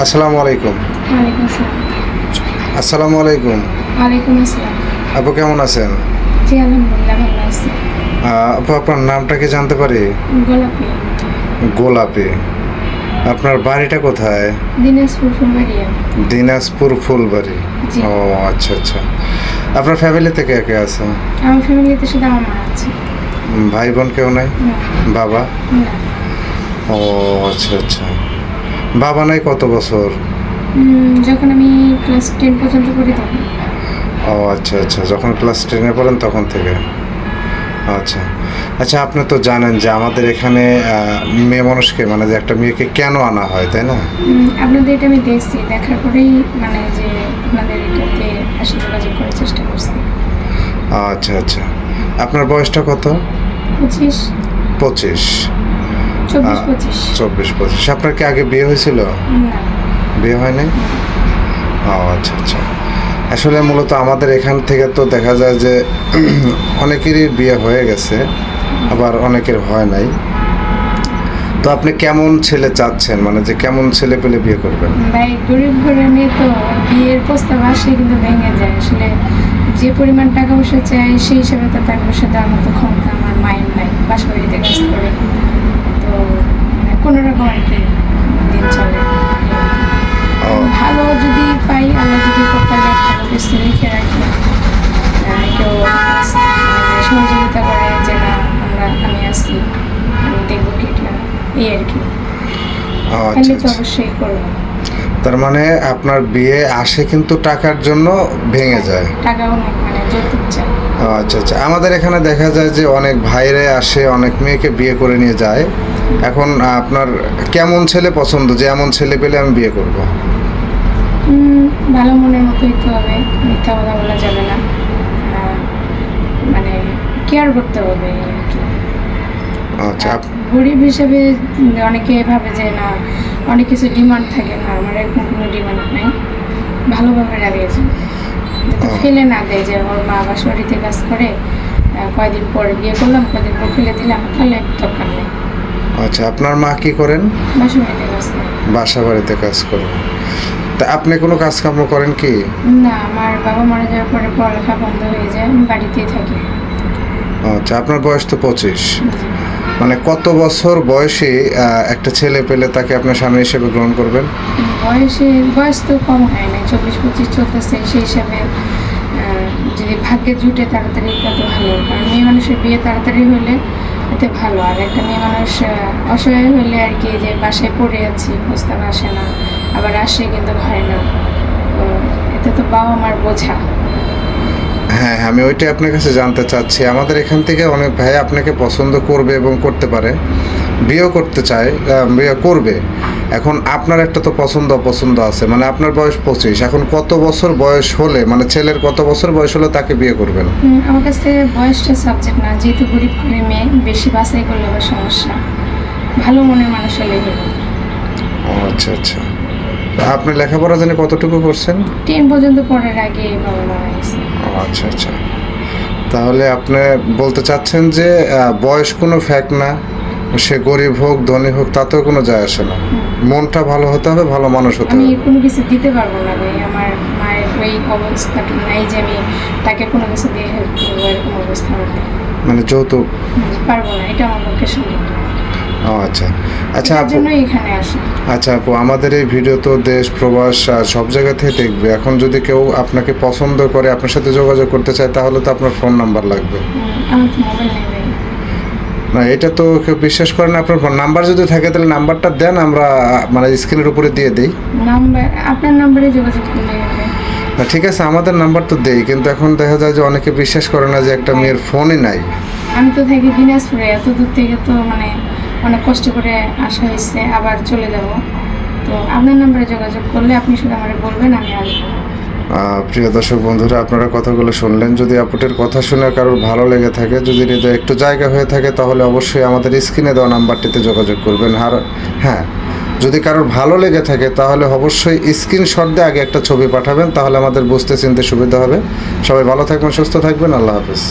আসসালামু আলাইকুম। ওয়ালাইকুম আসসালাম। আসসালামু আলাইকুম। ওয়ালাইকুম আসসালাম। আপু কেমন আছেন? জি আলহামদুলিল্লাহ ভালো আছি। আপু আপনার নামটা কি জানতে পারি? গোলাপি। গোলাপি। আপনার বাড়িটা কোথায়? দিনাজপুর ফুলবাড়িয়া। দিনাজপুর ফুলবাড়ি। জি। ও আচ্ছা আচ্ছা। আপনার ফ্যামিলিতে কে কে আছে? আমার ফ্যামিলিতে শুধু আমার মা আছে। ভাই বোন কেউ নাই? না। বাবা? না। ও আচ্ছা আচ্ছা। বাবা নাই কত বছর? যখন আমি ক্লাস 10 পর্যন্ত পড়ি তখন। ও আচ্ছা আচ্ছা, যখন ক্লাস 10-এ পড়েন তখন থেকে। আচ্ছা আচ্ছা, আপনি তো জানেন যে আমাদের এখানে মেয়ে মানুষকে মানে যে একটা মেয়েকে কেন আনা হয়, তাই না? আপনাদের এটা আমি দেখছি, দেখার পরেই মানে যে আপনাদের এটাতে আসলে যোগাযোগ করার চেষ্টা করছি। আচ্ছা আচ্ছা। আপনার বয়সটা কত? 25। 25। 24-25। 24-25। আপনার কি আগে বিয়ে হয়েছিল? না। বিয়ে হয় নাই? ও আচ্ছা আচ্ছা। আসলে মূলত আমাদের এখান থেকে তো দেখা যায় যে অনেকেরই বিয়ে হয়ে গেছে, আবার অনেকের হয় নাই। তো আপনি কেমন ছেলে চাচ্ছেন, মানে যে কেমন ছেলে পেলে বিয়ে করবেন? ভাই গরিব ঘরের মেয়ে তো বিয়ের প্রস্তাব আসে কিন্তু ভেঙে যায়। আসলে যে পরিমাণ টাকা পয়সা চাই সেই হিসাবে তো টাকা পয়সা দেওয়ার মতো ক্ষমতা আমার মায়ের নাই, বাসা বাড়িতে কাজ করে। তো কোনো রকম আর কি দিন চলে। ভালো যদি পাই, আল্লাহ যদি কপালে ভালো কিছু লিখে রাখি, কেউ সহযোগিতা করে যে না আমি আসি, আমি দেখবো কি এই আর কি, তাহলে তো অবশ্যই করবো। তার মানে আপনার বিয়ে আসে কিন্তু টাকার জন্য ভেঙে যায়। টাকা অনেক মানে যৌতুক চাই। আচ্ছা আচ্ছা। আমাদের এখানে দেখা যায় যে অনেক ভাইরে আসে, অনেক মেয়েকে বিয়ে করে নিয়ে যায়। এখন আপনার কেমন ছেলে পছন্দ, যে এমন ছেলে পেলে আমি বিয়ে করব? ভালো মনের মতো হইতে হবে, মিথ্যা কথা বলা যাবে না, মানে কেয়ার করতে হবে আর কি। আচ্ছা। গরিব হিসেবে অনেকে ভাবে যে না অনেক কিছু ডিমান্ড থাকে, না আমার এরকম কোনো ডিমান্ড নাই, ভালোভাবে রাখলে ফেলে না দেয় যে ওর মা বাসা বাড়িতে কাজ করে, কয়দিন পরে বিয়ে করলাম কয়দিন পর ফেলে দিলাম, তাহলে দরকার নেই। আচ্ছা, আপনার মা কি করেন? বাসা বাড়িতে কাজ করে। বাসা বাড়িতে কাজ করেন। তা আপনি কোনো কাজকর্ম করেন কি? না, আমার বাবা মারা যাওয়ার পরে পড়ালেখা বন্ধ হয়ে যায়, আমি বাড়িতেই থাকি। আচ্ছা, আপনার বয়স তো 25। মানে কত বছর বয়সে একটা ছেলে পেলে তাকে আপনার স্বামী হিসেবে গ্রহণ করবেন? বয়স তো কম হয় না, 24-25 চলতেছে, সেই হিসাবে যদি ভাগ্যে জুটে তাড়াতাড়ি তত ভালো। কারণ মেয়ে মানুষের বিয়ে তাড়াতাড়ি হলে এতে ভালো। আর একটা মেয়ে মানুষ অসহায় হলে আর কি, যে বাসায় পড়ে আছি, প্রস্তাব আসে না, আবার আসে কিন্তু হয় না, তো এতে তো বাবা মার বোঝা। হ্যাঁ, আমি ওইটাই আপনার কাছে জানতে চাচ্ছি। আমাদের এখান থেকে অনেক ভাই আপনাকে পছন্দ করবে এবং করতে পারে, বিয়েও করতে চায়, বিয়ে করবে। এখন আপনার একটা তো পছন্দ অপছন্দ আছে, মানে আপনার বয়স 25, এখন কত বছর বয়স হলে, মানে ছেলের কত বছর বয়স হলে তাকে বিয়ে করবেন? আমার কাছে বয়সটা সাবজেক্ট না, যেহেতু গরিব করে মেয়ে, বেশি বাছাই করলে আবার সমস্যা, ভালো মনের মানুষ হলেই হলো। ও আচ্ছা আচ্ছা। আপনি লেখাপড়া জানি কতটুকু করছেন? 10 পর্যন্ত পড়ার আগে বাবা মারা গেছে। ও আচ্ছা আচ্ছা। তাহলে আপনি বলতে চাচ্ছেন যে বয়স কোনো ফ্যাক্ট না, সে গরিব হোক ধনী হোক তাতেও কোনো যায় আসে না, মনটা ভালো হতে হবে, ভালো মানুষ হতে আমি হবে। কোনো কিছু দিতে পারবো না ভাই, আমার মায়ের ওই অবস্থাটা নাই যে আমি তাকে কোনো কিছু দিয়ে হেল্প করবো, এরকম অবস্থা আমার নেই। মানে যৌতুক পারবো না, এটা আমার পক্ষে সম্ভব না। ও আচ্ছা আচ্ছা তার আপু। জন্যই এখানে আসা। আচ্ছা আপু, আমাদের এই ভিডিও তো দেশ প্রবাস সব জায়গা থেকে দেখবে। এখন যদি কেউ আপনাকে পছন্দ করে, আপনার সাথে যোগাযোগ করতে চায়, তাহলে তো আপনার ফোন নাম্বার লাগবে। আমার তো মোবাইল নেই ভাই। না, এটা তো কেউ বিশ্বাস করে না। আপনার নাম্বার যদি থাকে তাহলে নাম্বারটা দেন, আমরা মানে স্ক্রিনের উপরে দিয়ে দিই। নাম্বার আপনার নাম্বারে যোগাযোগ করলে হবে। না ঠিক আছে, আমাদের নাম্বার তো দেই, কিন্তু এখন দেখা যায় যে অনেকে বিশ্বাস করে না যে একটা মেয়ের ফোনই নাই। আমি তো থাকি দিনাজপুরে, এত দূর থেকে তো মানে অনেক কষ্ট করে আসা হয়েছে, আবার চলে যাব। তো আপনার নাম্বারে যোগাযোগ করলে আপনি শুধু আমাকে বলবেন, আমি আসবো। প্রিয় দর্শক বন্ধুরা, আপনারা কথাগুলো শুনলেন। যদি আপুটের কথা শুনে কারোর ভালো লেগে থাকে, যদি হৃদয়ে একটু জায়গা হয়ে থাকে, তাহলে অবশ্যই আমাদের স্ক্রিনে দেওয়া নাম্বারটিতে যোগাযোগ করবেন। আর হ্যাঁ, যদি কারোর ভালো লেগে থাকে তাহলে অবশ্যই স্ক্রিনশট দিয়ে আগে একটা ছবি পাঠাবেন, তাহলে আমাদের বুঝতে চিনতে সুবিধা হবে। সবাই ভালো থাকবেন, সুস্থ থাকবেন, আল্লাহ হাফেজ।